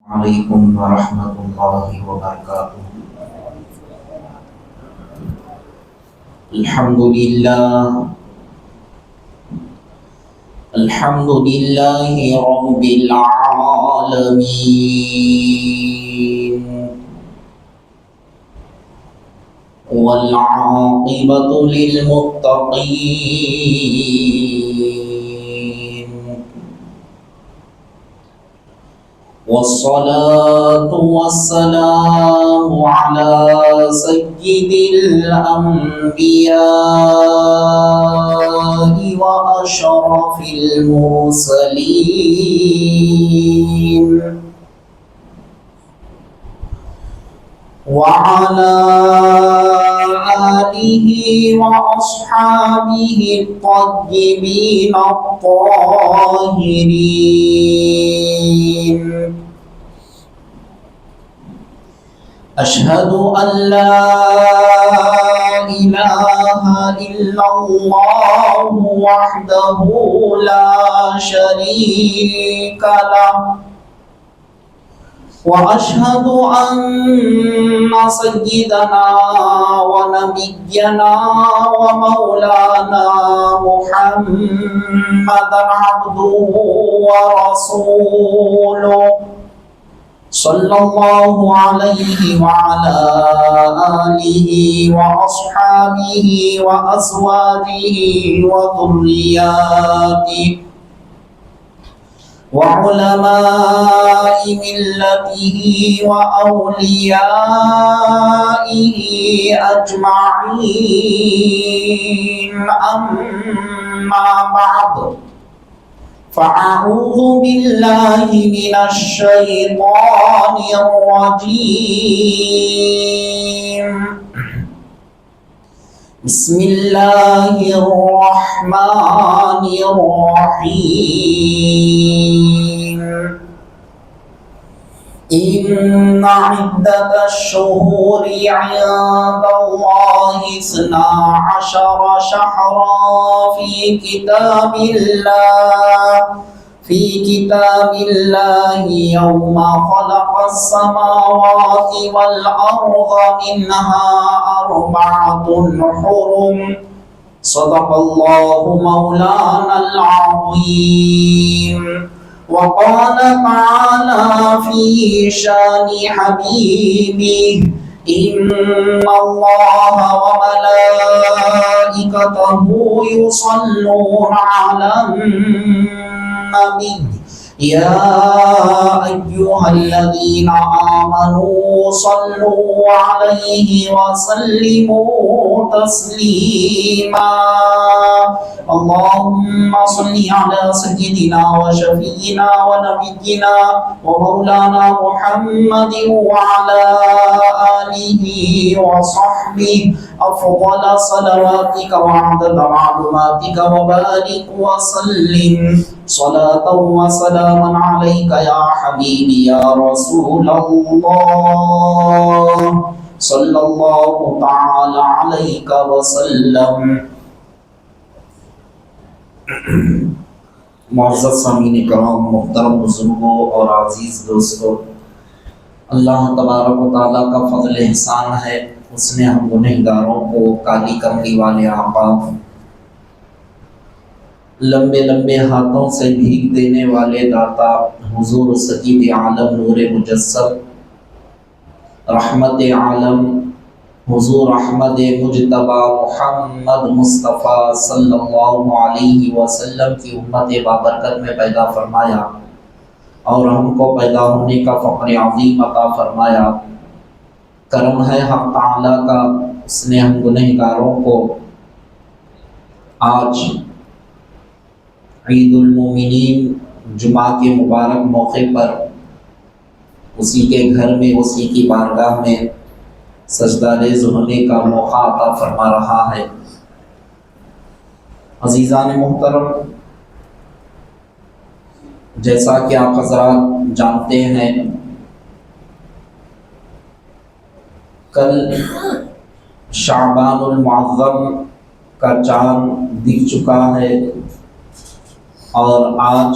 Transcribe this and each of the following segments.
علیکم ورحمۃ اللہ وبرکاتہ۔ الحمد للہ رب العالمین، والعاقبۃ للمتقین، والصلاة والسلام على سيد الأنبياء وأشرف المرسلين، وعلى آله وأصحابه الطيبين الطاهرين۔ أشهد أن لا إله إلا الله وحده لا شريك له، وأشهد أن سيدنا ونبينا ومولانا محمدا عبده ورسوله، صلى الله عليه وعلى آله وأصحابه وأزواجه وذرياته وعلماء ملته وأوليائه أجمعين، أما بعد، فأعوذ بالله من الشيطان الرجيم، بسم الله الرحمن الرحيم۔ إن عدة الشهور عند الله 12 شهرا في كتاب الله يوم خلق السماوات والأرض، منها 4 حرم، صدق الله مولانا العظيم۔ وقال تعالى في شان حبيبه: إن الله وملائكته يصلون على النبي، يا أيها الذين آمنوا صلوا عليه وسلموا تسليما۔ اللهم صل على سيدنا وشفينا ونبينا ومولانا محمد وعلى آله وصحبه أفضل صلواتك وعدد معلوماتك، وبارك وسلم صلاة وسلاما عليك يا حبيبي يا رسول الله، صلى الله تعالى عليك وسلم۔ معزز سامعین کرام، محترم بزرگوں اور عزیز دوستوں، اللہ تبارک و تعالیٰ کا فضل احسان ہے، اس نے ہم گنہگاروں کو کالی کملی والے آقا، لمبے لمبے ہاتھوں سے بھیگ دینے والے داتا حضور سید عالم نور مجسم رحمت عالم حضور احمد مجتبی محمد مصطفیٰ صلی اللہ علیہ وسلم کی امت بابرکت میں پیدا فرمایا، اور ہم کو پیدا ہونے کا فخر عظیم عطا فرمایا۔ کرم ہے حق تعالیٰ کا، اس نے ہم گنہگاروں کو آج عید المومنین جمعہ کے مبارک موقع پر اسی کے گھر میں، اسی کی بارگاہ میں سجدہ ریز ہونے کا موقع عطا فرما رہا ہے۔ عزیزان محترم، جیسا کہ آپ حضرات جانتے ہیں، کل شعبان المعظم کا چاند دکھ چکا ہے، اور آج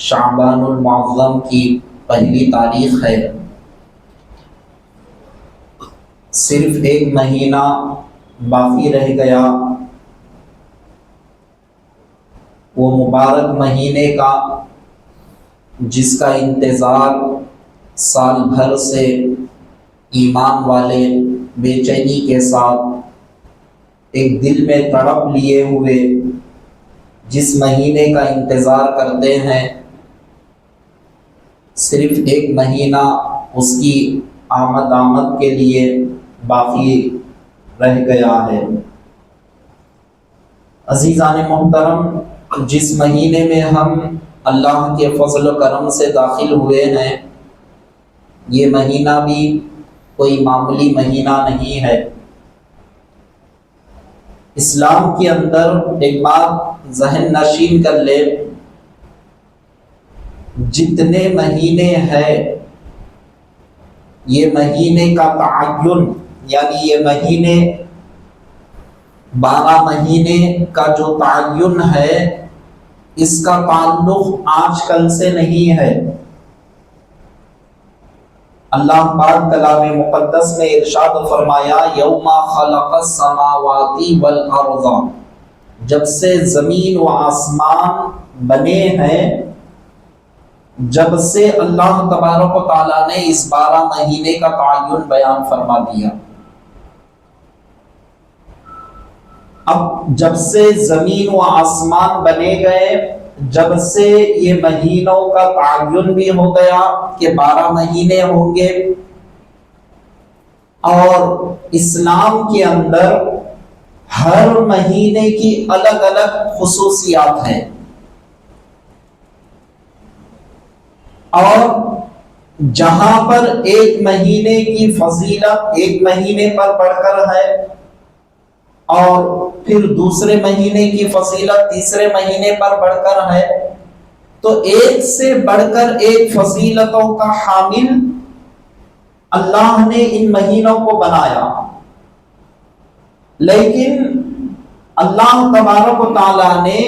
شعبان المعظم کی پہلی تاریخ ہے، صرف ایک مہینہ باقی رہ گیا، وہ مبارک مہینے کا جس کا انتظار سال بھر سے ایمان والے بے چینی کے ساتھ ایک دل میں تڑپ لیے ہوئے جس مہینے کا انتظار کرتے ہیں، صرف ایک مہینہ اس کی آمد کے لیے باقی رہ گیا ہے۔ عزیزان محترم، جس مہینے میں ہم اللہ کے فضل و کرم سے داخل ہوئے ہیں، یہ مہینہ بھی کوئی معمولی مہینہ نہیں ہے۔ اسلام کے اندر ایک بات ذہن نشین کر لے، جتنے مہینے ہیں یہ مہینے کا تعین، یعنی یہ مہینے 12 مہینے کا جو تعین ہے، اس کا تعلق آج کل سے نہیں ہے۔ اللہ پاک کلام مقدس میں ارشاد فرمایا، یوم خلق السماوات والارض، جب سے زمین و آسمان بنے ہیں، جب سے اللہ تبارک و تعالیٰ نے اس 12 مہینے کا تعین بیان فرما دیا۔ اب جب سے زمین و آسمان بنے گئے، جب سے یہ مہینوں کا تعین بھی ہو گیا کہ 12 مہینے ہوں گے، اور اسلام کے اندر ہر مہینے کی الگ الگ خصوصیات ہیں، اور جہاں پر ایک مہینے کی فضیلت ایک مہینے پر بڑھ کر ہے، اور پھر دوسرے مہینے کی فضیلت تیسرے مہینے پر بڑھ کر ہے، تو ایک سے بڑھ کر ایک فضیلتوں کا حامل اللہ نے ان مہینوں کو بنایا۔ لیکن اللہ تبارک و تعالیٰ نے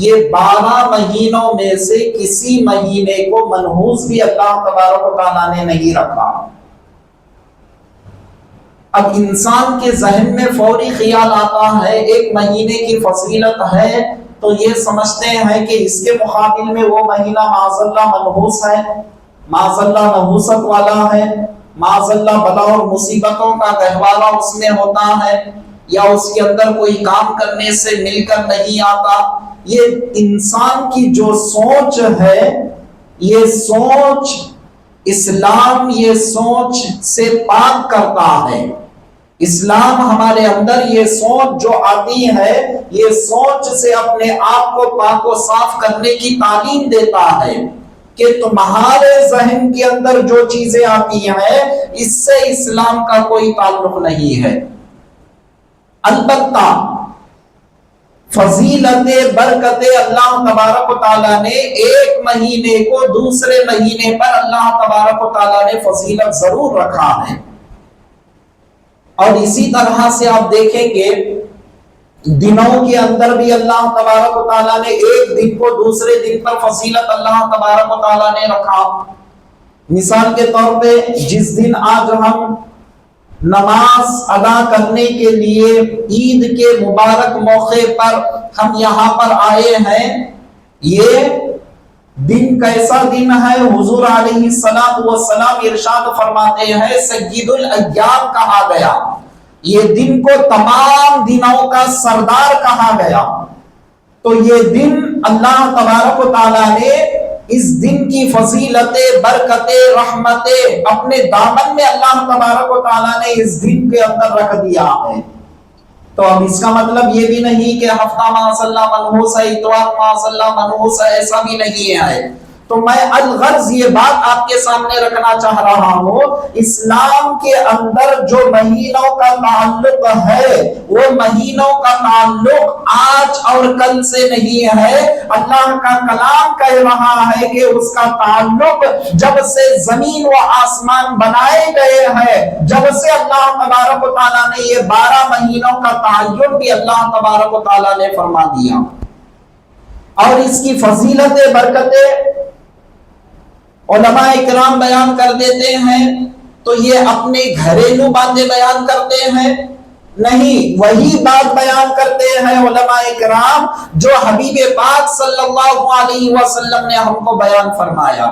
یہ 12 مہینوں میں سے کسی مہینے کو منحوس بھی اللہ تبارک و تعالیٰ نے نہیں رکھا۔ اب انسان کے ذہن میں فوری خیال آتا ہے ایک مہینے کی فضیلت ہے تو یہ سمجھتے ہیں کہ اس کے مقابل میں وہ مہینہ معاذ اللہ منحوس ہے، معاذ اللہ نحوست والا ہے، معاذ اللہ بلا اور مصیبتوں کا گہوارہ اس میں ہوتا ہے، یا اس کے اندر کوئی کام کرنے سے مل کر نہیں آتا۔ یہ انسان کی جو سوچ ہے، یہ سوچ اسلام یہ سوچ سے پاک کرتا ہے۔ اسلام ہمارے اندر یہ سوچ جو آتی ہے، یہ سوچ سے اپنے آپ کو پاک و صاف کرنے کی تعلیم دیتا ہے کہ تمہارے ذہن کے اندر جو چیزیں آتی ہیں اس سے اسلام کا کوئی تعلق نہیں ہے۔ البتہ فضیلتیں برکتیں اللہ تبارک و تعالیٰ نے ایک مہینے کو دوسرے مہینے پر اللہ تبارک و تعالیٰ نے فضیلت ضرور رکھا ہے۔ اور اسی طرح سے آپ دیکھیں گے دنوں کے اندر بھی اللہ تبارک و تعالیٰ نے ایک دن کو دوسرے دن پر فضیلت اللہ تبارک و تعالیٰ نے رکھا۔ مثال کے طور پہ جس دن آج ہم نماز ادا کرنے کے لیے عید کے مبارک موقع پر ہم یہاں پر آئے ہیں، یہ دن کیسا دن ہے؟ حضور علیہ السلام ارشاد فرماتے ہیں سید الایام کہا گیا، یہ دن کو تمام دنوں کا سردار کہا گیا۔ تو یہ دن اللہ تبارک و تعالیٰ نے اس دن کی فضیلتیں برکتیں رحمتیں اپنے دامن میں اللہ تبارک و تعالیٰ نے اس دن کے اندر رکھ دیا ہے۔ تو اب اس کا مطلب یہ بھی نہیں کہ ہفتہ معاذ اللہ منحوس ہے، اتوار معاذ اللہ منحوس ہے، ایسا بھی نہیں ہے۔ تو میں الغرض یہ بات آپ کے سامنے رکھنا چاہ رہا ہوں، اسلام کے اندر جو مہینوں کا تعلق ہے وہ مہینوں کا تعلق آج اور کل سے نہیں ہے۔ اللہ کا کلام کہہ رہا ہے کہ اس کا تعلق جب سے زمین و آسمان بنائے گئے ہیں، جب سے اللہ تبارک و تعالیٰ نے یہ 12 مہینوں کا تعین بھی اللہ تبارک و تعالیٰ نے فرما دیا، اور اس کی فضیلتیں برکتیں علماء کرام بیان کر دیتے ہیں تو یہ اپنے گھریلو باتیں بیان کرتے ہیں؟ نہیں، وہی بات بیان کرتے ہیں علماء کرام جو حبیب پاک صلی اللہ علیہ وسلم نے ہم کو بیان فرمایا،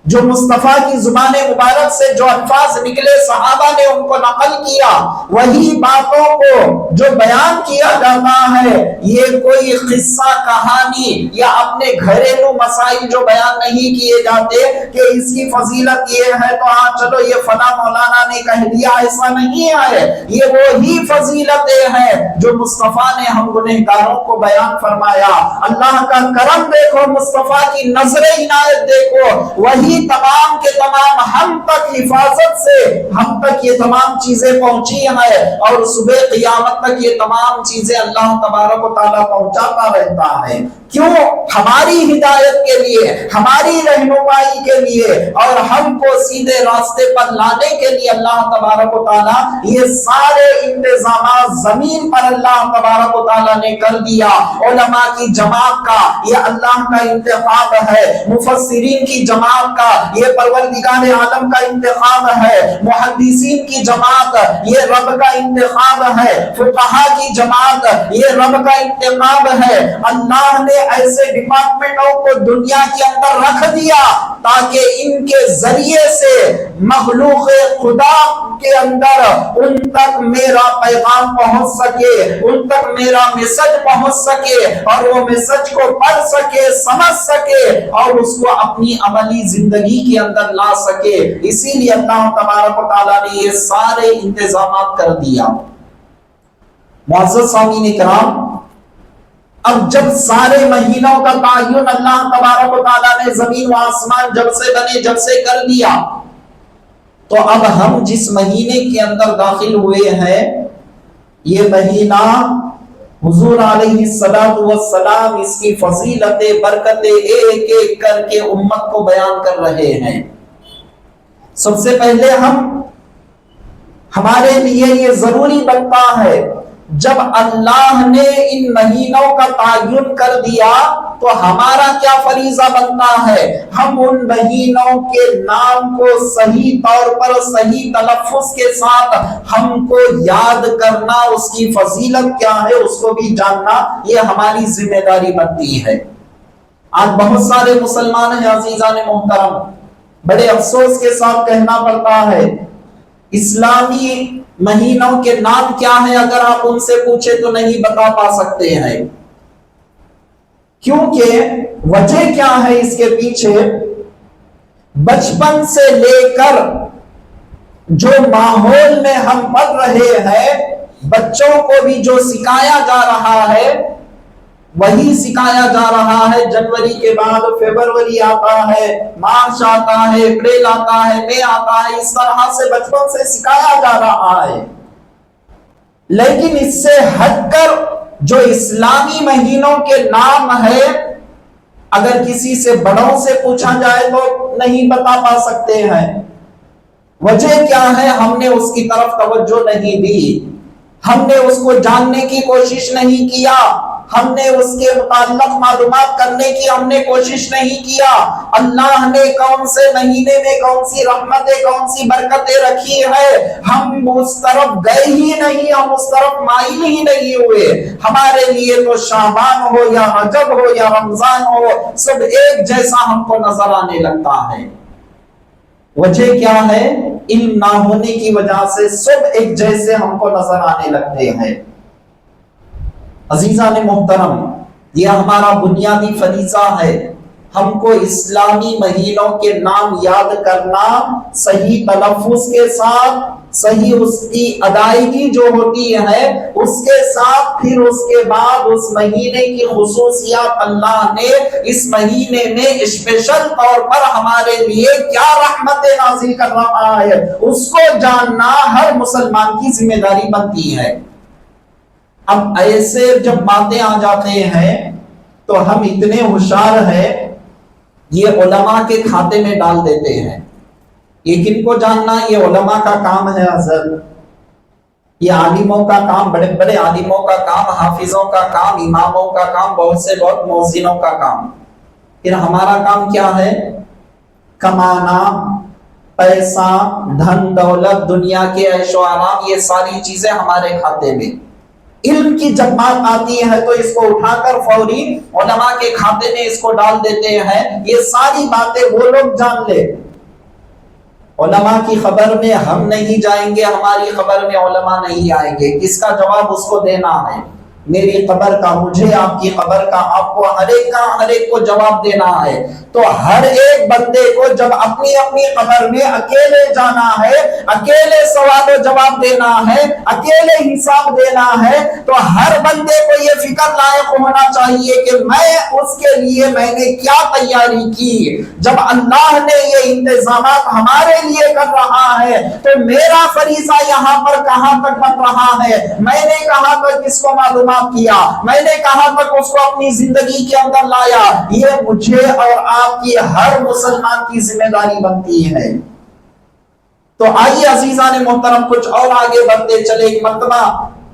جو مصطفیٰ کی زبان مبارک سے جو الفاظ نکلے صحابہ نے ان کو نقل کیا، وہی باتوں کو جو بیان کیا جاتا ہے، یہ کوئی قصہ کہانی یا اپنے گھریلو مسائل جو بیان نہیں کیے جاتے کہ اس کی فضیلت یہ ہے تو ہاں چلو یہ فلاں مولانا نے کہہ دیا، ایسا نہیں ہے۔ یہ وہی فضیلتیں ہیں جو مصطفیٰ نے ہم گنہگاروں کو بیان فرمایا۔ اللہ کا کرم دیکھو، مصطفیٰ کی نظر عنایت دیکھو، وہی تمام کے تمام ہم تک حفاظت سے ہم تک یہ تمام چیزیں پہنچی ہیں، اور صبح قیامت تک یہ تمام چیزیں اللہ تبارک و تعالیٰ پہنچاتا رہتا ہے۔ کیوں؟ ہماری ہدایت کے لیے، ہماری رہنمائی کے لیے، اور ہم کو سیدھے راستے پر لانے کے لیے اللہ تبارک و تعالیٰ یہ سارے انتظامات زمین پر اللہ تبارک و تعالیٰ نے کر دیا۔ علماء کی جماعت کا یہ اللہ کا انتخاب ہے، مفسرین کی جماعت کا یہ پروردگار عالم کا انتخاب ہے، محدثین کی جماعت یہ رب کا انتخاب ہے، فقہا کی جماعت یہ رب کا انتخاب ہے۔ اللہ نے ایسے ڈپارٹمنٹوں کو دنیا کے اندر رکھ دیا تاکہ ان کے ذریعے سے مخلوق خدا کے اندر ان تک میرا پیغام پہنچ سکے، ان تک میرا میسج پہنچ سکے، اور وہ میسج کو پڑھ سکے، سمجھ سکے، اور اس کو اپنی عملی زندگی کے اندر لا سکے۔ اسی لیے اللہ تبارک و تعالیٰ نے یہ سارے انتظامات کر دیا۔ معزز سامعین کرام، اب جب سارے مہینوں کا تعین اللہ تبارک و تعالیٰ نے زمین و آسمان جب سے بنے جب سے کر دیا، تو اب ہم جس مہینے کے اندر داخل ہوئے ہیں یہ مہینہ حضور علیہ السلام اس کی فضیلتیں برکتیں ایک ایک کر کے امت کو بیان کر رہے ہیں۔ سب سے پہلے ہمارے لیے یہ ضروری بنتا ہے، جب اللہ نے ان مہینوں کا تعین کر دیا تو ہمارا کیا فریضہ بنتا ہے؟ ہم ان مہینوں کے نام کو صحیح طور پر صحیح تلفظ کے ساتھ ہم کو یاد کرنا، اس کی فضیلت کیا ہے اس کو بھی جاننا، یہ ہماری ذمہ داری بنتی ہے۔ آج بہت سارے مسلمان ہیں عزیزان محترم، بڑے افسوس کے ساتھ کہنا پڑتا ہے، اسلامی مہینوں کے نام کیا ہیں اگر آپ ان سے پوچھے تو نہیں بتا پا سکتے ہیں۔ کیونکہ وجہ کیا ہے اس کے پیچھے؟ بچپن سے لے کر جو ماحول میں ہم پڑھ رہے ہیں، بچوں کو بھی جو سکھایا جا رہا ہے وہی سکھایا جا رہا ہے۔ جنوری کے بعد فیبروری آتا ہے، مارچ آتا ہے، اپریل آتا ہے، مئی آتا ہے، اس طرح سے بچپن سے سکھایا جا رہا ہے۔ لیکن اس سے ہٹ کر جو اسلامی مہینوں کے نام ہے، اگر کسی سے بڑوں سے پوچھا جائے تو نہیں بتا پا سکتے ہیں۔ وجہ کیا ہے؟ ہم نے اس کی طرف توجہ نہیں دی، ہم نے اس کو جاننے کی کوشش نہیں کیا، ہم نے اس کے متعلق معلومات کرنے کی ہم نے کوشش نہیں کیا۔ اللہ نے کون سے مہینے میں کون سی رحمتیں کون سی برکتیں رکھی ہے، ہم اس طرف گئے ہی نہیں، ہم اس طرف مائل ہی نہیں ہوئے۔ ہمارے لیے تو شعبان ہو یا رجب ہو یا رمضان ہو، سب ایک جیسا ہم کو نظر آنے لگتا ہے۔ وجہ کیا ہے؟ علم نہ ہونے کی وجہ سے سب ایک جیسے ہم کو نظر آنے لگتے ہیں۔ عزیزان محترم، یہ ہمارا بنیادی فریضہ ہے، ہم کو اسلامی مہینوں کے نام یاد کرنا، صحیح تلفظ کے ساتھ، صحیح اس کی ادائیگی جو ہوتی ہے اس کے ساتھ، پھر اس کے بعد اس مہینے کی خصوصیات اللہ نے اس مہینے میں اسپیشل طور پر ہمارے لیے کیا رحمتیں نازل کر رہا ہے اس کو جاننا ہر مسلمان کی ذمہ داری بنتی ہے۔ اب ایسے جب باتیں آ جاتے ہیں تو ہم اتنے ہوشیار ہیں، یہ علماء کے کھاتے میں ڈال دیتے ہیں۔ یہ کن کو جاننا؟ یہ علماء کا کام ہے حضرت، یہ عالموں کا کام، بڑے بڑے عالموں کا کام، حافظوں کا کام، اماموں کا کام، بہت سے بہت مؤذنوں کا کام۔ پھر ہمارا کام کیا ہے؟ کمانا، پیسہ، دھن دولت، دنیا کے عیش و آرام، یہ ساری چیزیں ہمارے کھاتے میں۔ علم کی جب بات آتی ہے تو اس کو اٹھا کر فوری علماء کے کھاتے میں اس کو ڈال دیتے ہیں۔ یہ ساری باتیں وہ لوگ جان لے، علماء کی خبر میں ہم نہیں جائیں گے، ہماری خبر میں علماء نہیں آئیں گے۔ کس کا جواب اس کو دینا ہے؟ میری خبر کا، مجھے آپ کی خبر کا، آپ کو ہر ایک کو جواب دینا ہے۔ تو ہر ایک بندے کو جب اپنی اپنی خبر میں اکیلے جانا ہے، اکیلے سوال و جواب دینا ہے، اکیلے حساب دینا ہے، تو ہر بندے کو یہ فکر لائق ہونا چاہیے کہ میں اس کے لیے میں نے کیا تیاری کی۔ جب اللہ نے یہ انتظامات ہمارے لیے کر رہا ہے تو میرا فریضہ یہاں پر کہاں تک بن رہا ہے؟ میں نے کہاں تک اس کو معلومات کیا، میں نے کہاں تک اس کو اپنی زندگی کے اندر لایا؟ یہ مجھے اور آپ کی ہر مسلمان کی ذمہ داری بنتی ہے۔ تو آئیے عزیزان محترم کچھ اور آگے بڑھتے چلے۔ ایک مرتبہ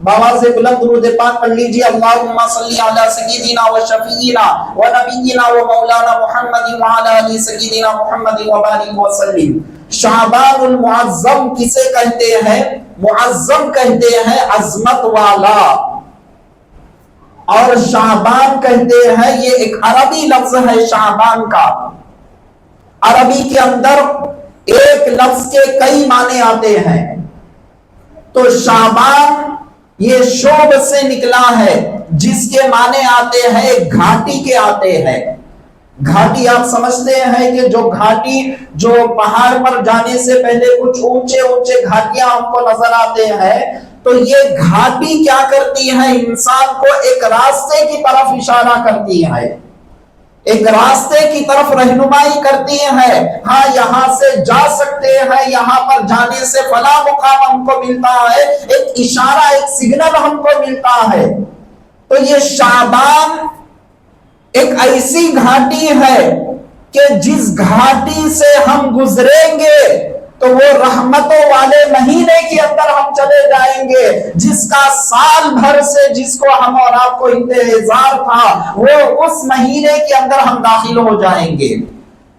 بآواز بلند درود پاک پڑھ لیجیے، اللہم صلی علی سیدنا و شفیعنا و نبینا و مولانا محمد وعلی آل سیدنا محمد وبارک وسلم۔ شعبان المعظم کسے کہتے ہیں؟ معظم کہتے ہیں عظمت والا، اور شعبان کہتے ہیں، یہ ایک عربی لفظ ہے شعبان کا۔ عربی کے اندر ایک لفظ کے کئی معنی آتے ہیں، تو شعبان یہ شعب سے نکلا ہے جس کے معنی آتے ہیں گھاٹی کے آتے ہیں۔ گھاٹی آپ سمجھتے ہیں کہ جو گھاٹی جو پہاڑ پر جانے سے پہلے کچھ اونچے اونچے گھاٹیاں ہم کو نظر آتے ہیں، تو یہ گھاٹی کیا کرتی ہے؟ انسان کو ایک راستے کی طرف اشارہ کرتی ہے، ایک راستے کی طرف رہنمائی کرتی ہے۔ ہاں یہاں سے جا سکتے ہیں، یہاں پر جانے سے فلاں مقام ہم کو ملتا ہے، ایک اشارہ، ایک سگنل ہم کو ملتا ہے۔ تو یہ شعبان ایک ایسی گھاٹی ہے کہ جس گھاٹی سے ہم گزریں گے تو وہ رحمتوں والے مہینے کے اندر ہم چلے جائیں گے، جس کا سال بھر سے جس کو ہم اور آپ کو انتظار تھا وہ اس مہینے کے اندر ہم داخل ہو جائیں گے۔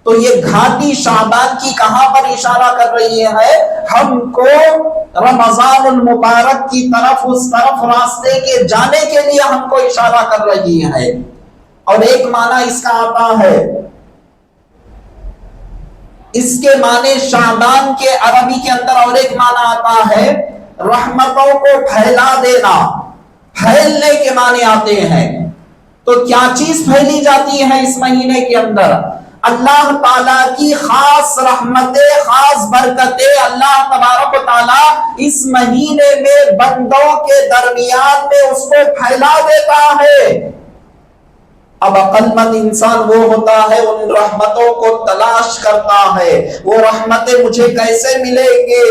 تو یہ گھاٹی شعبان کی کہاں پر اشارہ کر رہی ہے؟ ہم کو رمضان المبارک کی طرف، اس طرف راستے کے جانے کے لیے ہم کو اشارہ کر رہی ہے۔ اور ایک معنی اس کا آتا ہے، اس کے معنی شعبان کے عربی کے اندر اور ایک معنی آتا ہے رحمتوں کو پھیلا دینا، پھیلنے کے معنی آتے ہیں۔ تو کیا چیز پھیلی جاتی ہے اس مہینے کے اندر؟ اللہ تعالیٰ کی خاص رحمتیں، خاص برکتیں اللہ تبارک و تعالیٰ اس مہینے میں بندوں کے درمیان میں اس کو پھیلا دیتا ہے۔ اب عقل مند انسان وہ ہوتا ہے ان رحمتوں کو تلاش کرتا ہے، وہ رحمتیں مجھے کیسے ملیں گے،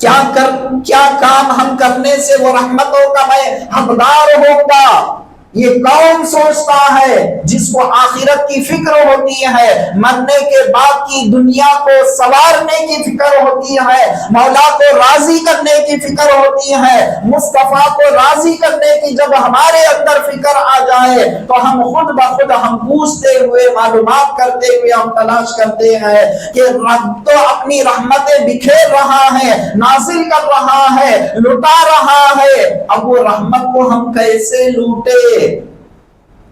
کیا کام ہم کرنے سے وہ رحمتوں کا میں حقدار ہوں گا۔ یہ کون سوچتا ہے جس کو آخرت کی فکر ہوتی ہے، مرنے کے بعد کی دنیا کو سنوارنے کی فکر ہوتی ہے، مولا کو راضی کرنے کی فکر ہوتی ہے، مصطفیٰ کو راضی کرنے کی جب ہمارے اندر فکر آ جائے تو ہم خود بخود ہم پوچھتے ہوئے، معلومات کرتے ہوئے ہم تلاش کرتے ہیں کہ رب تو اپنی رحمتیں بکھیر رہا ہے، نازل کر رہا ہے، لٹا رہا ہے، اب وہ رحمت کو ہم کیسے لوٹے؟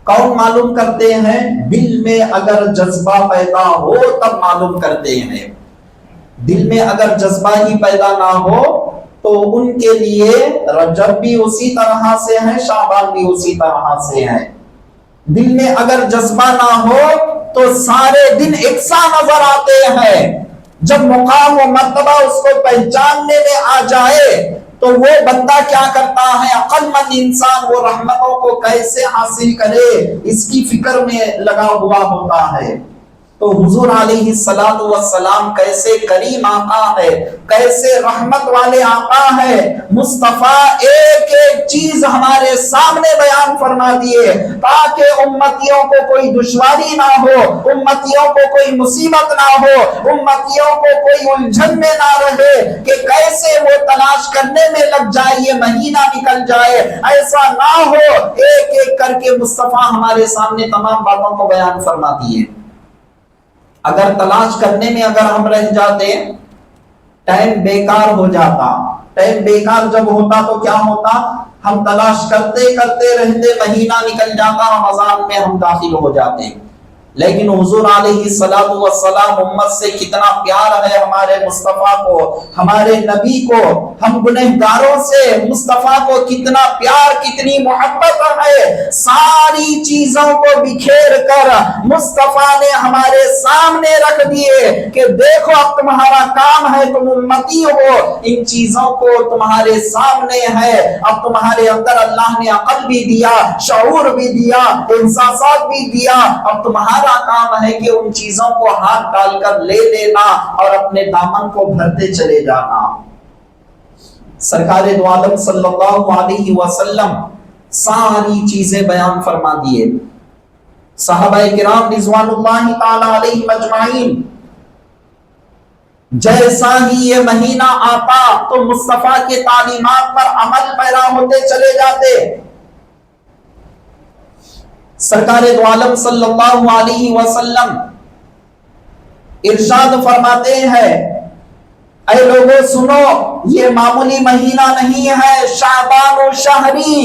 کون معلوم کرتے ہیں؟ دل میں اگر جذبہ پیدا ہو تب معلوم کرتے ہیں۔ دل میں اگر جذبہ ہی پیدا نہ ہو تو ان کے لیے رجب بھی اسی طرح سے ہے، شعبان بھی اسی طرح سے ہے۔ دل میں اگر جذبہ نہ ہو تو سارے دن یکساں نظر آتے ہیں، جب مقام و مرتبہ اس کو پہچاننے میں آ جائے تو وہ بندہ کیا کرتا ہے؟ عقل مند انسان وہ رحمتوں کو کیسے حاصل کرے اس کی فکر میں لگا ہوا ہوتا ہے۔ تو حضور علیہ السلام کیسے کریم آقا ہے، کیسے رحمت والے آقا ہے، مصطفیٰ ایک ایک چیز ہمارے سامنے بیان فرما دیے تاکہ امتیوں کو کوئی دشواری نہ ہو، امتیوں کو کوئی مصیبت نہ ہو، امتیوں کو کوئی الجھن میں نہ رہے کہ کیسے وہ تلاش کرنے میں لگ جائے، یہ مہینہ نکل جائے، ایسا نہ ہو۔ ایک ایک کر کے مصطفیٰ ہمارے سامنے تمام باتوں کو بیان فرما دیے۔ اگر تلاش کرنے میں اگر ہم رہ جاتے ٹائم بیکار ہو جاتا. ٹائم بیکار جب ہوتا تو کیا ہوتا؟ ہم تلاش کرتے کرتے رہتے، مہینہ نکل جاتا، رمضان میں ہم داخل ہو جاتے. لیکن حضور علیہ الصلوۃ والسلام امت سے کتنا پیار ہے ہمارے مصطفیٰ کو، ہمارے نبی کو، ہم گنہگاروں سے مصطفیٰ کو کتنا پیار، کتنی محبت ہے. ساری چیزوں کو بکھیر کر مصطفیٰ نے ہمارے سامنے رکھ دیے کہ دیکھو اب تمہارا کام ہے، تم امتی ہو، ان چیزوں کو تمہارے سامنے ہے. اب تمہارے اندر اللہ نے عقل بھی دیا، شعور بھی دیا، احساسات بھی دیا. اب تمہارا کام ہے کہ ان چیزوں کو ہاتھ ڈال کر لے لینا اور اپنے دامن کو بھرتے چلے جانا. سرکار دو عالم صلی اللہ علیہ وسلم ساری چیزیں بیان فرما دیے. صحابہ کرام رضوان اللہ تعالی علیہم اجمعین جیسا ہی یہ مہینہ آتا تو مصطفیٰ کے تعلیمات پر عمل پیرا ہوتے چلے جاتے. سرکار دو عالم صلی اللہ علیہ وسلم ارشاد فرماتے ہیں، اے لوگوں سنو، یہ معمولی مہینہ نہیں ہے، شعبان و شہری،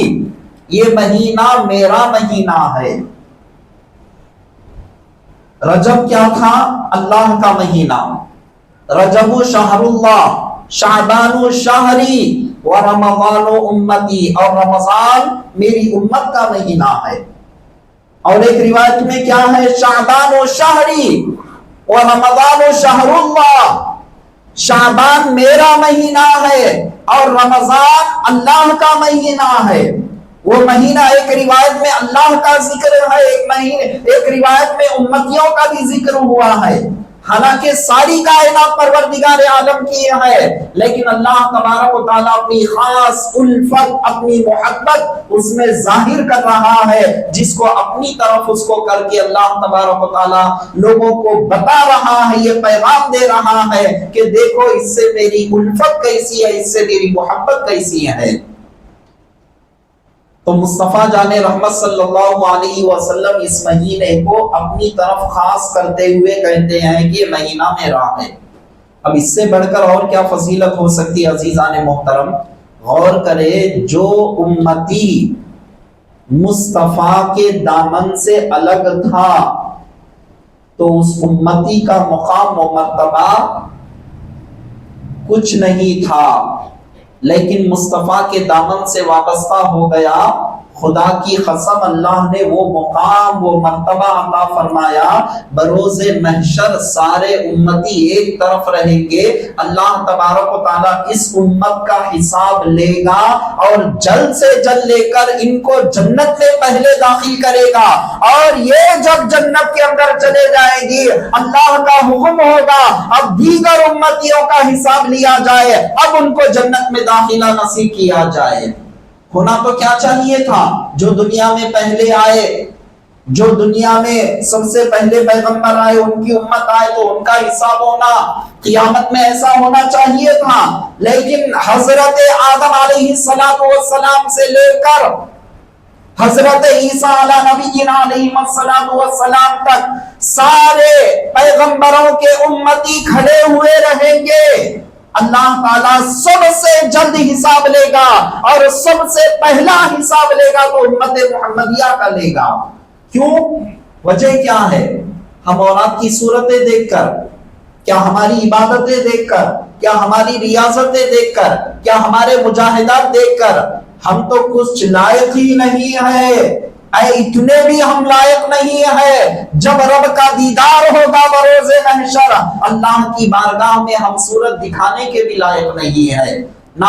یہ مہینہ میرا مہینہ ہے. رجب کیا تھا؟ اللہ کا مہینہ. رجب شہر اللہ، شعبان و شہری، ورمضان و امتی، اور رمضان میری امت کا مہینہ ہے. اور ایک روایت میں کیا ہے؟ شعبان و شہری و رمضان و شہر اللہ. شعبان میرا مہینہ ہے اور رمضان اللہ کا مہینہ ہے. وہ مہینہ ایک روایت میں اللہ کا ذکر ہے، ایک روایت میں امتیوں کا بھی ذکر ہوا ہے. حالانکہ ساری کائنات پروردگار عالم کی ہے، لیکن اللہ تبارک و تعالیٰ اپنی خاص الفت، اپنی محبت اس میں ظاہر کر رہا ہے، جس کو اپنی طرف اس کو کر کے اللہ تبارک و تعالیٰ لوگوں کو بتا رہا ہے، یہ پیغام دے رہا ہے کہ دیکھو اس سے میری الفت کیسی ہے، اس سے میری محبت کیسی ہے. تو مصطفیٰ جان رحمت صلی اللہ علیہ وسلم اس مہینے کو اپنی طرف خاص کرتے ہوئے کہتے ہیں کہ یہ مہینہ میرا ہے. اب اس سے بڑھ کر اور کیا فضیلت ہو سکتی ہے عزیزان محترم؟ غور کرے، جو امتی مصطفیٰ کے دامن سے الگ تھا تو اس امتی کا مقام و مرتبہ کچھ نہیں تھا، لیکن مصطفیٰ کے دامن سے وابستہ ہو گیا. خدا کی قسم اللہ نے وہ مقام، وہ مرتبہ عطا فرمایا. بروز محشر سارے امتی ایک طرف رہیں گے، اللہ تبارک و تعالیٰ اس امت کا حساب لے گا اور جلد سے جلد لے کر ان کو جنت میں پہلے داخل کرے گا. اور یہ جب جنت کے اندر چلے جائیں گی، اللہ کا حکم ہوگا اب دیگر امتیوں کا حساب لیا جائے، اب ان کو جنت میں داخلہ نصیب کیا جائے. ہونا تو کیا چاہیے تھا؟ جو دنیا میں پہلے آئے، جو دنیا میں سب سے پہلے پیغمبر آئے، ان کی امت آئے تو ان کا حساب ہونا قیامت میں ایسا ہونا چاہیے تھا. لیکن حضرت آدم علیہ السلام سے لے کر حضرت عیسیٰ علیہ نبینا علیہ السلام تک سارے پیغمبروں کے امتی کھڑے ہوئے رہیں گے. اللہ تعالیٰ سب سے جلد حساب لے گا اور سب سے پہلا حساب لے گا تو امت محمدیہ کا لے گا. کیوں؟ وجہ کیا ہے؟ ہم اولاد کی صورتیں دیکھ کر، کیا ہماری عبادتیں دیکھ کر، کیا ہماری ریاضتیں دیکھ کر، کیا ہمارے مجاہدات دیکھ کر ہم تو کچھ لائق ہی نہیں ہے. اتنے بھی ہم لائق نہیں ہے. جب رب کا دیدار ہوگا بروز محشر، اللہ کی بارگاہ میں ہم صورت دکھانے کے بھی لائق نہیں ہے. نہ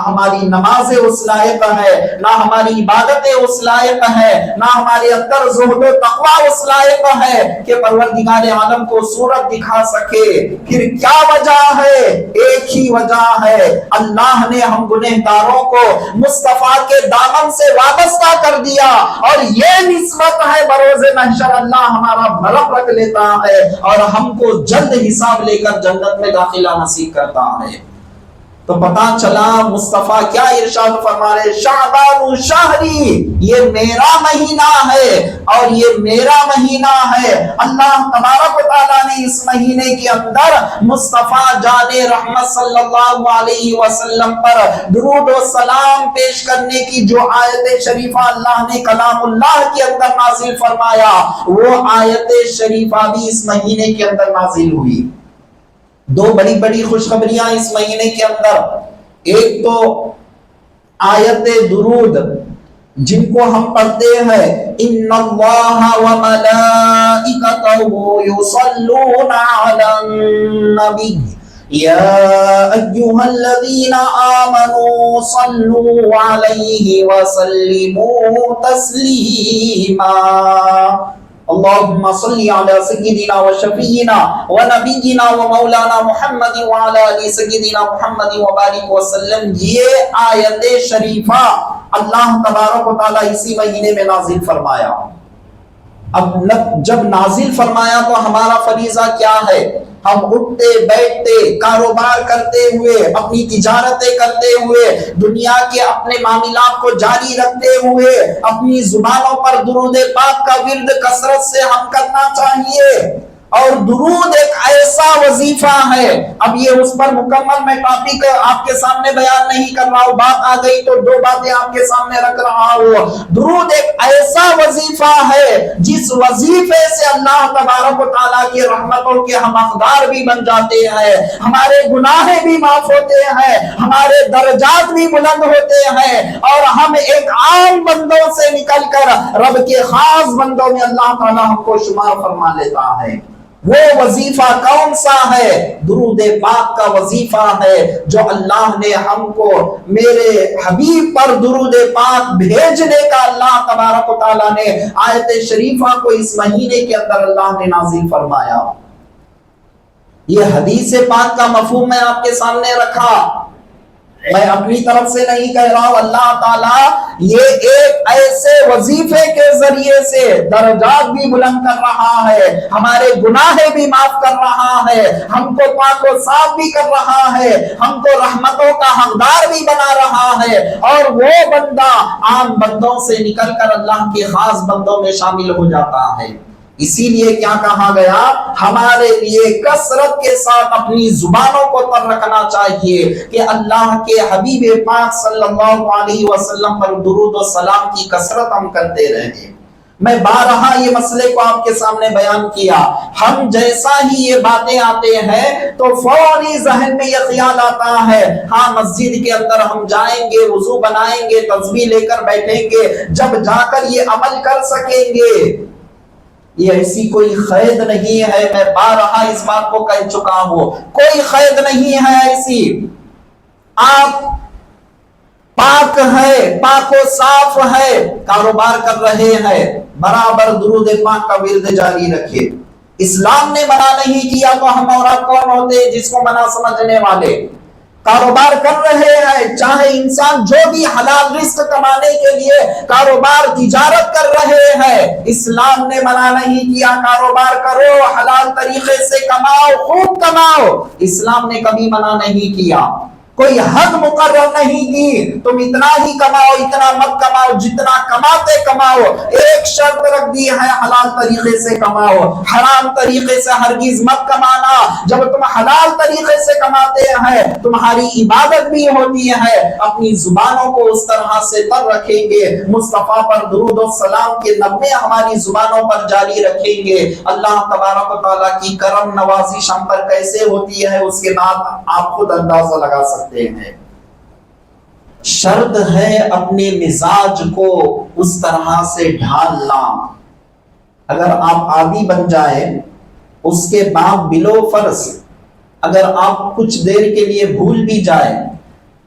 ہماری نمازیں اس لائق ہے، نہ ہماری عبادتیں اس لائق ہے، نہ ہمارے اندر زہد و تقوی اس لائق ہے کہ پروردگار عالم کو صورت دکھا سکے. پھر کیا وجہ ہے؟ ایک ہی وجہ ہے، اللہ نے ہم گنہگاروں کو مصطفیٰ کے دامن سے وابستہ کر دیا اور یہ نسبت ہے بروز محشر اللہ ہمارا بھرم رکھ لیتا ہے اور ہم کو جلد حساب لے کر جنت میں داخلہ نصیب کرتا ہے. تو پتا چلا مصطفیٰ کیا ارشاد فرما رہے، شعبان شہری، یہ میرا مہینہ ہے اور یہ میرا مہینہ ہے۔ اللہ تبارک و تعالیٰ نے اس مہینے کے اندر مصطفیٰ جان رحمت صلی اللہ علیہ وسلم پر درود و سلام پیش کرنے کی جو آیت شریفہ اللہ نے کلام اللہ کے اندر نازل فرمایا، وہ آیت شریفہ بھی اس مہینے کے اندر نازل ہوئی۔ دو بڑی بڑی خوشخبریاں اس مہینے کے اندر، ایک تو آیت درود جن کو ہم پڑھتے ہیں، ان اللہ و ملائکتہ یصلون علی النبی یا ایھا الذین آمنوا صلوا علیہ وسلموا تسلیما۔ اللهم صل على سيدنا وشفيعنا ونبينا ومولانا محمد وعلى آل سيدنا محمد وبارك وسلم۔ یہ آیت شریفہ اللہ تبارک و تعالیٰ اسی مہینے میں نازل فرمایا۔ اب جب نازل فرمایا تو ہمارا فریضہ کیا ہے؟ ہم اٹھتے بیٹھتے، کاروبار کرتے ہوئے، اپنی تجارتیں کرتے ہوئے، دنیا کے اپنے معاملات کو جاری رکھتے ہوئے اپنی زبانوں پر درود پاک کا ورد کثرت سے ہم کرنا چاہیے۔ اور درود ایک ایسا وظیفہ ہے، اب یہ اس پر مکمل میں ٹاپک آپ کے سامنے بیان نہیں کر رہا ہوں، بات آ گئی تو دو باتیں آپ کے سامنے رکھ رہا ہوں۔ درود ایک ایسا وظیفہ ہے جس وظیفے سے اللہ تبارک و تعالیٰ کی رحمتوں کے ہم حقدار بھی بن جاتے ہیں، ہمارے گناہ بھی معاف ہوتے ہیں، ہمارے درجات بھی بلند ہوتے ہیں، اور ہم ایک عام بندوں سے نکل کر رب کے خاص بندوں میں اللہ تعالیٰ ہم کو شمار فرما لیتا ہے۔ وہ وظیفہ کون سا ہے؟ درود پاک کا وظیفہ ہے جو اللہ نے ہم کو میرے حبیب پر درود پاک بھیجنے کا اللہ تبارک و تعالیٰ نے آیت شریفہ کو اس مہینے کے اندر اللہ نے نازل فرمایا۔ یہ حدیث پاک کا مفہوم میں آپ کے سامنے رکھا، میں اپنی طرف سے نہیں کہہ رہا ہوں، اللہ تعالیٰ یہ ایک ایسے وظیفے کے ذریعے سے درجات بھی بلند کر رہا ہے، ہمارے گناہ بھی معاف کر رہا ہے، ہم کو پاک و صاف بھی کر رہا ہے، ہم کو رحمتوں کا حقدار بھی بنا رہا ہے، اور وہ بندہ عام بندوں سے نکل کر اللہ کے خاص بندوں میں شامل ہو جاتا ہے۔ اسی لیے کیا کہا گیا، ہمارے لیے کثرت کے ساتھ اپنی زبانوں کو تر رکھنا چاہیے کہ اللہ کے حبیب پاک صلی اللہ علیہ وسلم پر درود و سلام کی کثرت ہم کرتے رہیں۔ میں بارہا یہ مسئلے کو آپ کے سامنے بیان کیا، ہم جیسا ہی یہ باتیں آتے ہیں تو فوری ذہن میں یہ خیال آتا ہے، ہاں مسجد کے اندر ہم جائیں گے، وضو بنائیں گے، تسبیح لے کر بیٹھیں گے، جب جا کر یہ عمل کر سکیں گے۔ یہ ایسی کوئی قید نہیں ہے، میں بارہا اس بات کو کہہ چکا ہوں، کوئی قید نہیں ہے ایسی۔ آپ پاک ہے، پاک و صاف ہے، کاروبار کر رہے ہیں، برابر درود پاک کا ورد جاری رکھے۔ اسلام نے منع نہیں کیا تو ہم اور آپ کون ہوتے جس کو منع سمجھنے والے؟ کاروبار کر رہے ہیں، چاہے انسان جو بھی حلال رزق کمانے کے لیے کاروبار تجارت کر رہے ہیں، اسلام نے منع نہیں کیا کاروبار کرو، حلال طریقے سے کماؤ، خوب کماؤ، اسلام نے کبھی منع نہیں کیا۔ کوئی حد مقرر نہیں کی، تم اتنا ہی کماؤ، اتنا مت کماؤ، جتنا کماتے کماؤ۔ ایک شرط رکھ دی ہے، حلال طریقے سے کماؤ، حرام طریقے سے ہرگز مت کمانا۔ جب تم حلال طریقے سے کماتے ہیں تمہاری عبادت بھی ہوتی ہے، اپنی زبانوں کو اس طرح سے تر رکھیں گے، مصطفیٰ پر درود و سلام کے نغمے ہماری زبانوں پر جاری رکھیں گے، اللہ تبارک و تعالیٰ کی کرم نوازش ہم پر کیسے ہوتی ہے اس کے بعد آپ خود اندازہ لگا سکتے ہیں۔ شرط ہے اپنے مزاج کو اس طرح سے ڈھالنا۔ اگر آپ عادی بن جائیں، اس کے بعد بلو فرض اگر آپ کچھ دیر کے لیے بھول بھی جائیں،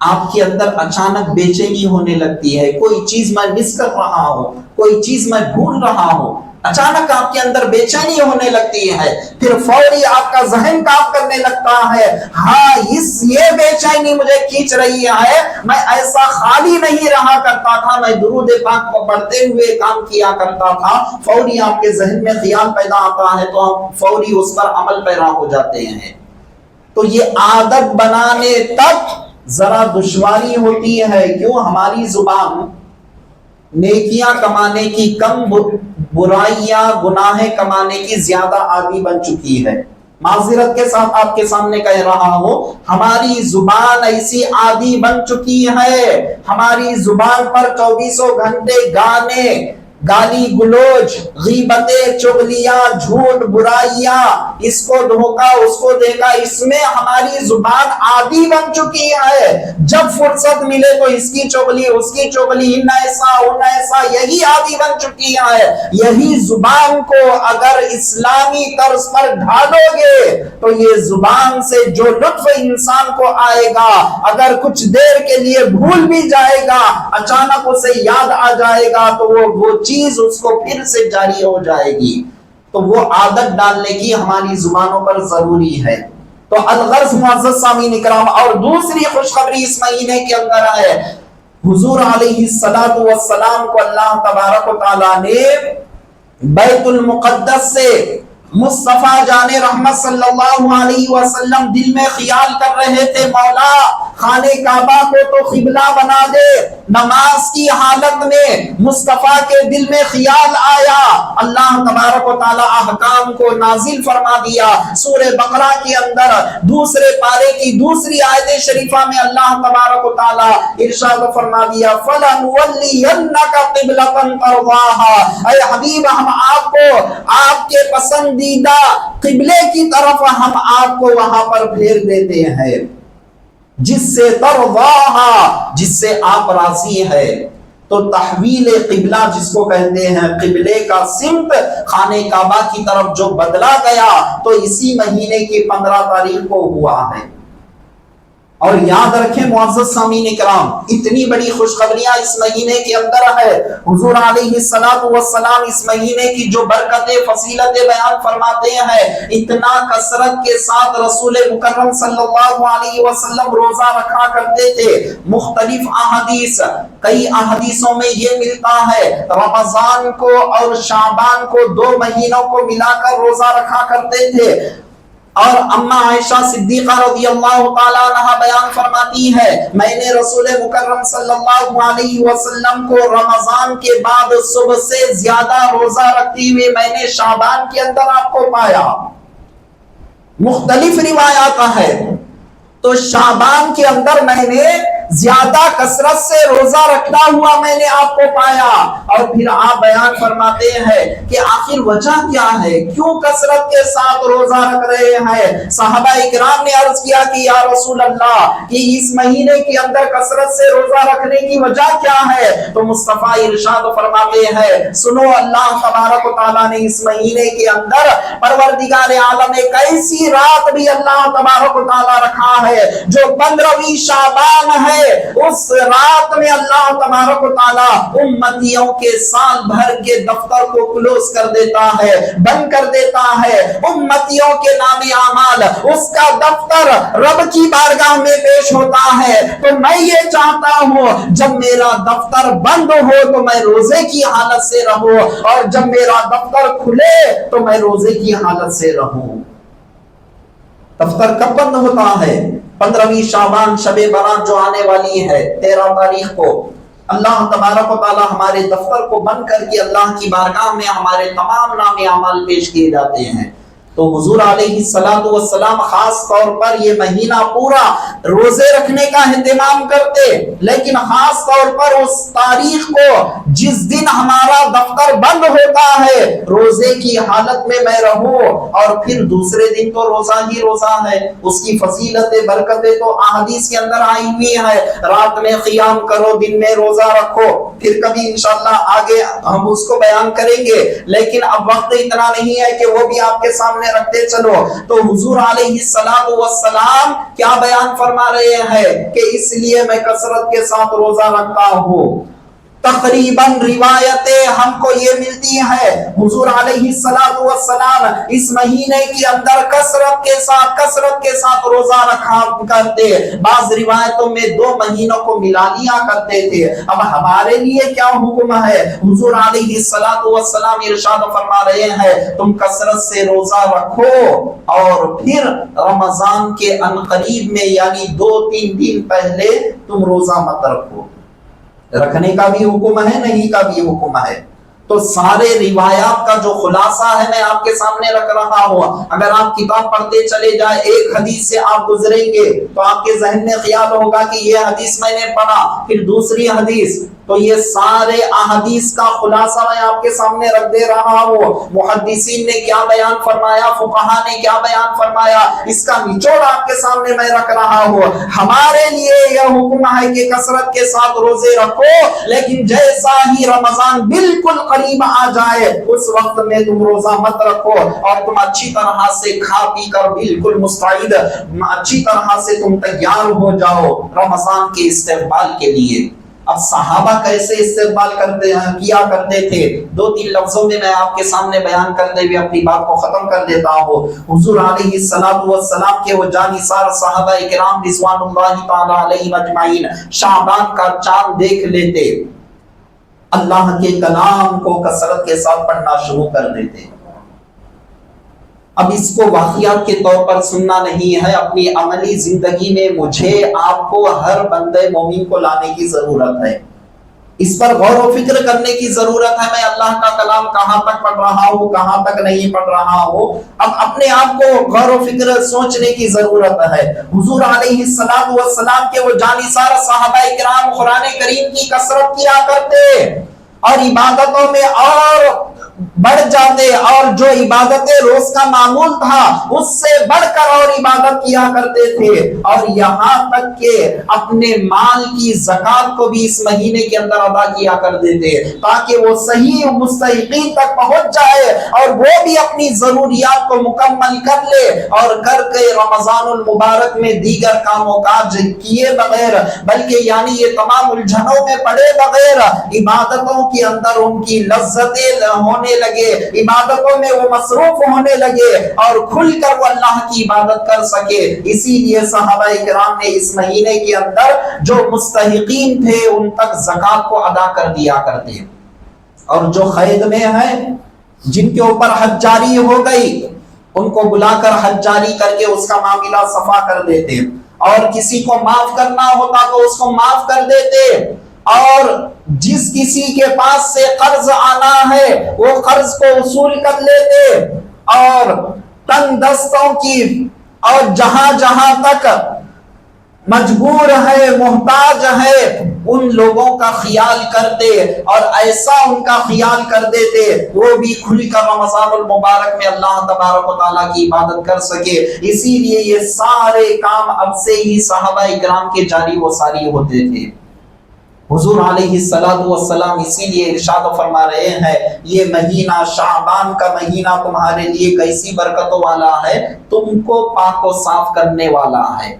آپ کے اندر اچانک بے چینی ہونے لگتی ہے، کوئی چیز میں مس کر رہا ہوں، کوئی چیز میں بھول رہا ہوں، اچانک آپ کے اندر بے چینی ہونے لگتی ہے، پھر فوری آپ کا ذہن کام کرنے لگتا ہے، ہاں یہ بے چینی مجھے کھینچ رہی ہے، میں ایسا خالی نہیں رہا کرتا تھا، میں درود پاک کو پڑھتے ہوئے کام کیا کرتا تھا۔ فوری آپ کے ذہن میں خیال پیدا آتا ہے تو آپ فوری اس پر عمل پیرا ہو جاتے ہیں۔ تو یہ عادت بنانے تک ذرا دشواری ہوتی ہے. کیوں؟ ہماری زبان نیکیاں کمانے کی کم، برائیاں گناہیں کمانے کی زیادہ عادی بن چکی ہے. معذرت کے ساتھ آپ کے سامنے کہہ رہا ہوں، ہماری زبان ایسی عادی بن چکی ہے، ہماری زبان پر 24 گھنٹے گانے، گالی گلوچ، غیبتیں، چغلیاں، جھوٹ، برائیاں، اس کو دھوکا اس کو دیکھا، اس میں ہماری زبان عادی بن چکی ہے. جب فرصت ملے تو اس کی چغلی اس کی چغلی، ان ایسا ان ایسا، یہی عادی بن چکی ہے. یہی زبان کو اگر اسلامی طرز پر ڈھالو گے تو یہ زبان سے جو لطف انسان کو آئے گا، اگر کچھ دیر کے لیے بھول بھی جائے گا، اچانک اسے یاد آ جائے گا تو وہ چیز اس کو پھر سے جاری ہو جائے گی. تو وہ عادت ڈالنے کی ہماری زبانوں پر ضروری ہے. تو الغرض معزز سامعین کرام، اور دوسری خوشخبری اس مہینے کے اندر ہے، حضور علیہ السلام کو اللہ تبارک و تعالیٰ نے بیت المقدس سے مصطفیٰ جان رحمت صلی اللہ علیہ وسلم دل میں خیال کر رہے تھے، مولا خانہ کعبہ کو تو قبلہ بنا دے. نماز کی حالت میں مصطفیٰ کے دل میں خیال آیا، اللہ تبارک و تعالی احکام کو نازل فرما دیا. سورہ بقرہ کے اندر دوسرے پارے کی دوسری آیت شریفہ میں اللہ تبارک و تعالی ارشاد فرما دیا، فَلَنُوَلِّيَنَّكَ قِبْلَةً تَرْضَاهَا. اے حبیب، ہم آپ کو آپ کے پسندیدہ قبلے کی طرف ہم آپ کو وہاں پر پھیر دیتے ہیں، جس سے ترضاها، جس سے آپ راضی ہے. تو تحویل قبلہ جس کو کہتے ہیں، قبلے کا سمت خانہ کعبہ کی طرف جو بدلا گیا تو اسی مہینے کی 15 تاریخ کو ہوا ہے. اور یاد رکھیں معزز سامعین کرام، اتنی بڑی خوشخبریاں اس مہینے کے اندر ہے. حضور علیہ السلام اس مہینے کی جو برکتیں فضیلتیں بیان فرماتے ہیں، اتنا کثرت کے ساتھ رسول مکرم صلی اللہ علیہ وسلم روزہ رکھا کرتے تھے. مختلف احادیث، کئی احادیثوں میں یہ ملتا ہے رمضان کو اور شعبان کو 2 مہینوں کو ملا کر روزہ رکھا کرتے تھے. اور اما عائشہ صدیقہ رضی اللہ تعالیٰ عنہ بیان فرماتی ہے، میں نے رسول مکرم صلی اللہ علیہ وسلم کو رمضان کے بعد صبح سے زیادہ روزہ رکھتی ہوئے میں نے شعبان کے اندر آپ کو پایا. مختلف روایات ہے. تو شعبان کے اندر میں نے زیادہ کثرت سے روزہ رکھنا ہوا میں نے آپ کو پایا. اور پھر آپ بیان فرماتے ہیں کہ آخر وجہ کیا ہے، کیوں کثرت کے ساتھ روزہ رکھ رہے ہیں؟ صحابہ اکرام نے عرض کیا کہ یا رسول اللہ، کہ اس مہینے کے اندر کثرت سے روزہ رکھنے کی وجہ کیا ہے؟ تو مصطفیٰ ارشاد فرماتے ہیں، سنو، اللہ تبارک و تعالیٰ نے اس مہینے کے اندر پروردگار عالم ایک ایسی رات بھی اللہ تبارک و تعالیٰ رکھا ہے جو 15ویں شعبان ہے. اس رات میں اللہ تبارک و تعالی امتیوں کے سال بھر کے دفتر کو کلوز کر دیتا ہے، بند کر دیتا ہے. امتیوں کے نام اعمال، اس کا دفتر رب کی بارگاہ میں پیش ہوتا ہے. تو میں یہ چاہتا ہوں جب میرا دفتر بند ہو تو میں روزے کی حالت سے رہوں، اور جب میرا دفتر کھلے تو میں روزے کی حالت سے رہوں. دفتر کب بند ہوتا ہے؟ 15ویں شعبان، شب برات جو آنے والی ہے 13 تاریخ کو. اللہ تبارک و تعالی ہمارے دفتر کو بند کر کے اللہ کی بارگاہ میں ہمارے تمام نام اعمال پیش کیے جاتے ہیں. تو حضور علیہ السلام خاص طور پر یہ مہینہ پورا روزے رکھنے کا اہتمام کرتے، لیکن خاص طور پر اس تاریخ کو جس دن ہمارا دفتر بند ہوتا ہے روزے کی حالت میں میں رہوں، اور پھر دوسرے دن تو روزہ ہی روزہ ہے. اس کی فضیلتیں برکتیں تو احادیث کے اندر آئی ہوئی ہے، رات میں قیام کرو، دن میں روزہ رکھو. پھر کبھی انشاءاللہ آگے ہم اس کو بیان کریں گے، لیکن اب وقت اتنا نہیں ہے کہ وہ بھی آپ کے سامنے رکھتے چلو. تو حضور علیہ السلام کیا بیان فرما رہے ہیں کہ اس لیے میں کثرت کے ساتھ روزہ رکھتا ہوں تقریباً روایتیں ہم کو یہ ملتی ہے حضور علیہ السلام اس مہینے کے اندر کثرت کے ساتھ روزہ رکھا کرتے، بعض روایتوں میں 2 مہینوں کو ملا لیا کرتے تھے۔ اب ہمارے لیے کیا حکم ہے؟ حضور علیہ السلام ارشاد فرما رہے ہیں تم کثرت سے روزہ رکھو اور پھر رمضان کے عنقریب میں یعنی 2-3 دن پہلے تم روزہ مت رکھو۔ رکھنے کا بھی حکم ہے، نہیں کا بھی حکم ہے۔ تو سارے روایات کا جو خلاصہ ہے میں آپ کے سامنے رکھ رہا ہوں۔ اگر آپ کتاب پڑھتے چلے جائیں، ایک حدیث سے آپ گزریں گے تو آپ کے ذہن میں خیال ہوگا کہ یہ حدیث میں نے پڑھا، پھر دوسری حدیث، تو یہ سارے احادیث کا خلاصہ میں آپ کے سامنے رکھ دے رہا ہوں۔ محدثین نے کیا بیان فرمایا، فقہا نے کیا بیان فرمایا، اس کا نچوڑ آپ کے سامنے میں رکھ رہا ہوں۔ ہمارے لیے یہ حکم ہے کہ کثرت کے ساتھ روزے رکھو، لیکن جیسا ہی رمضان بالکل قریب آ جائے اس وقت میں تم روزہ مت رکھو اور تم اچھی طرح سے کھا پی کر بالکل مستعد، اچھی طرح سے تم تیار ہو جاؤ رمضان کے استقبال کے لیے۔ اب صحابہ کیسے استقبال کیا کرتے تھے، 2-3 لفظوں میں آپ کے سامنے بیان کرتے ہوئے اپنی بات کو ختم کر دیتا ہوں۔ حضور علیہ السلام کے وہ جانثار صحابہ کرام رضوان اللہ تعالی علیہم اجمعین شعبان کا چاند دیکھ لیتے، اللہ کے کلام کو کثرت کے ساتھ پڑھنا شروع کر دیتے۔ اب اس کو واقعات کے طور پر سننا نہیں ہے، اپنی عملی زندگی میں مجھے آپ کو ہر بندے مومن کو لانے کی ضرورت ہے، اس پر غور و فکر کرنے کی ضرورت ہے۔ میں اللہ کا کلام کہاں تک پڑھ رہا ہوں، کہاں تک نہیں پڑھ رہا ہوں، اب اپنے آپ کو غور و فکر سوچنے کی ضرورت ہے۔ حضور علیہ السلام کے وہ جانثار صحابہ کرام قرآن کریم کی کثرت کیا کرتے اور عبادتوں میں اور بڑھ جاتے، اور جو عبادتیں روز کا معمول تھا اس سے بڑھ کر اور عبادت کیا کرتے تھے، اور یہاں تک کہ اپنے مال کی زکات کو بھی اس مہینے کے اندر ادا کیا کر دیتے تاکہ وہ صحیح مستحقین تک پہنچ جائے اور وہ بھی اپنی ضروریات کو مکمل کر لے، اور کر کے رمضان المبارک میں دیگر کام و کاج کیے بغیر، بلکہ یعنی یہ تمام الجھنوں میں پڑے بغیر عبادتوں کے اندر ان کی لذتیں ہونے لگے، عبادتوں میں وہ مصروف ہونے لگے اور کھل کر وہ اللہ کی عبادت کر سکے۔ اسی لیے صحابہ کرام نے اس مہینے کے اندر جو مستحقین تھے ان تک زکات کو ادا کر دیا کرتے، اور جو قید میں ہیں جن کے اوپر حج جاری ہو گئی ان کو بلا کر حج جاری کر کے اس کا معاملہ صفا کر دیتے، اور کسی کو معاف کرنا ہوتا تو اس کو معاف کر دیتے، اور جس کسی کے پاس سے قرض آنا ہے وہ قرض کو وصول کر لیتے، اور تنگ دستوں کی اور جہاں جہاں تک مجبور ہے، محتاج ہے، ان لوگوں کا خیال کرتے، اور ایسا ان کا خیال کر دیتے وہ بھی کھل کر رمضان المبارک میں اللہ تبارک و تعالیٰ کی عبادت کر سکے۔ اسی لیے یہ سارے کام اب سے ہی صحابہ کرام کے جاری و ساری ہوتے تھے۔ حضور علیہ السلام اسی لیے ارشاد فرما رہے ہیں یہ مہینہ شعبان کا مہینہ تمہارے لیے کیسی برکتوں والا ہے، تم کو پاک و صاف کرنے والا ہے۔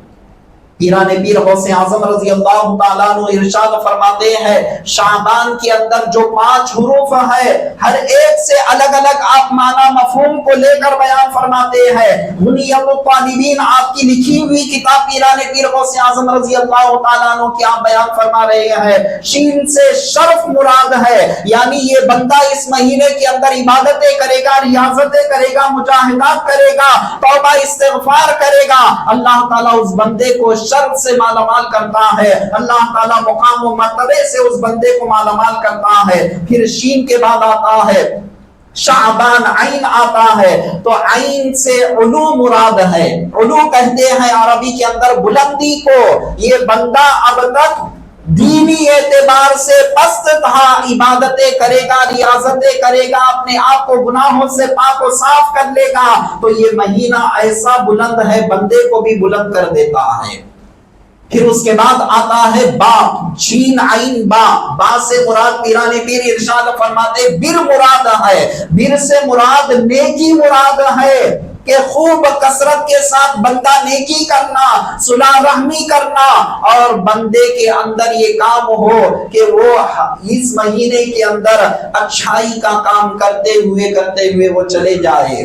پیران پیر غوث اعظم رضی اللہ تعالیٰ عنہ ارشاد فرماتے ہیں شعبان کے اندر جو 5 حروف ہے ہر ایک سے الگ الگ آپ معنی مفہوم کو لے کر بیان فرماتے ہیں۔ غنیت الطالبین آپ کی لکھی ہوئی کتاب پیران پیر غوث اعظم رضی اللہ تعالیٰ عنہ کی آپ بیان فرما رہے ہیں شین سے شرف مراد ہے، یعنی یہ بندہ اس مہینے کے اندر عبادتیں کرے گا، ریاضتیں کرے گا، مجاہدات کرے گا، توبہ استغفار کرے گا، اللہ تعالیٰ اس بندے کو شرف سے مالا مال کرتا ہے، اللہ تعالیٰ مقام و مرتبے سے اس بندے کو مالا مال کرتا ہے۔ پھر شین کے بعد آتا ہے شعبان، عین آتا ہے تو عین سے علو مراد ہے۔ علو کہتے ہیں عربی کے اندر بلندی کو، یہ بندہ اب تک دینی اعتبار سے پست تھا، عبادتیں کرے گا، ریاضتیں کرے گا، اپنے آپ کو گناہوں سے پاک و صاف کر لے گا، تو یہ مہینہ ایسا بلند ہے بندے کو بھی بلند کر دیتا ہے۔ پھر اس کے بعد آتا ہے با، شین عین با، با سے مراد پیران پیر ارشاد فرماتے بر مراد ہے، بر سے مراد نیکی مراد ہے، کہ خوب کثرت کے ساتھ بندہ نیکی کرنا، صلح رحمی کرنا، اور بندے کے اندر یہ کام ہو کہ وہ اس مہینے کے اندر اچھائی کا کام کرتے ہوئے وہ چلے جائے۔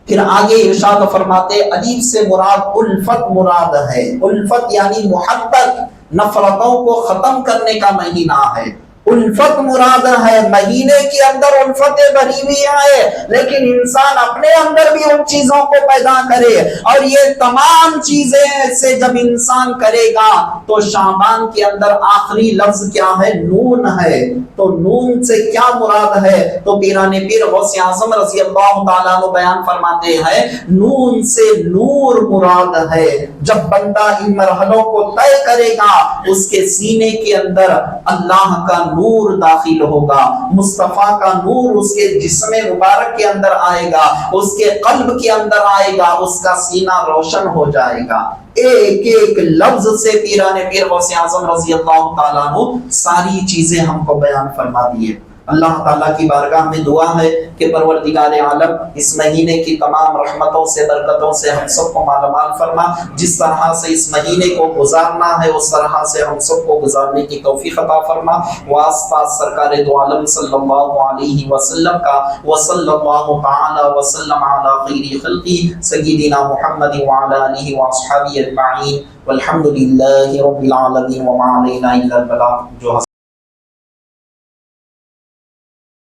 پھر آگے ارشاد فرماتے الف سے مراد الفت مراد ہے، الفت یعنی محبت، نفرتوں کو ختم کرنے کا مہینہ ہے، الفت مراد ہے۔ مہینے کے اندر الفتیں بھری ہوئی ہے، لیکن انسان اپنے اندر بھی ان چیزوں کو پیدا کرے، اور یہ تمام چیزیں سے جب انسان کرے گا تو شعبان کے اندر آخری لفظ کیا ہے؟ نون ہے۔ تو نون سے کیا مراد ہے؟ تو پیران پیر غوث اعظم رضی اللہ تعالیٰ عنہ بیان فرماتے ہیں نون سے نور مراد ہے۔ جب بندہ ان مرحلوں کو طے کرے گا اس کے سینے کے اندر اللہ کا نور داخل ہوگا، مصطفیٰ کا نور اس کے جسم مبارک کے اندر آئے گا، اس کے قلب کے اندر آئے گا، اس کا سینہ روشن ہو جائے گا۔ ایک ایک لفظ سے پیران پیر غوث اعظم رضی اللہ تعالیٰ عنہ ساری چیزیں ہم کو بیان فرما دیے۔ اللہ تعالیٰ کی بارگاہ میں دعا ہے کہ پروردگار عالم اس مہینے کی تمام رحمتوں سے برکتوں سے ہم سب کو مالا مال فرما، جس طرح سے اس مہینے کو گزارنا ہے اس طرح سے ہم سب کو گزارنے کی توفیق عطا فرما۔ واسطہ سرکار دو عالم صلی اللہ علیہ وسلم کا، وصلی اللہ تعالی وسلم علی خیر خلقی سیدنا محمد وعلی آلہ واصحابہ اجمعین، والحمد للہ رب العالمین، وما علینا الا البلاغ۔ جو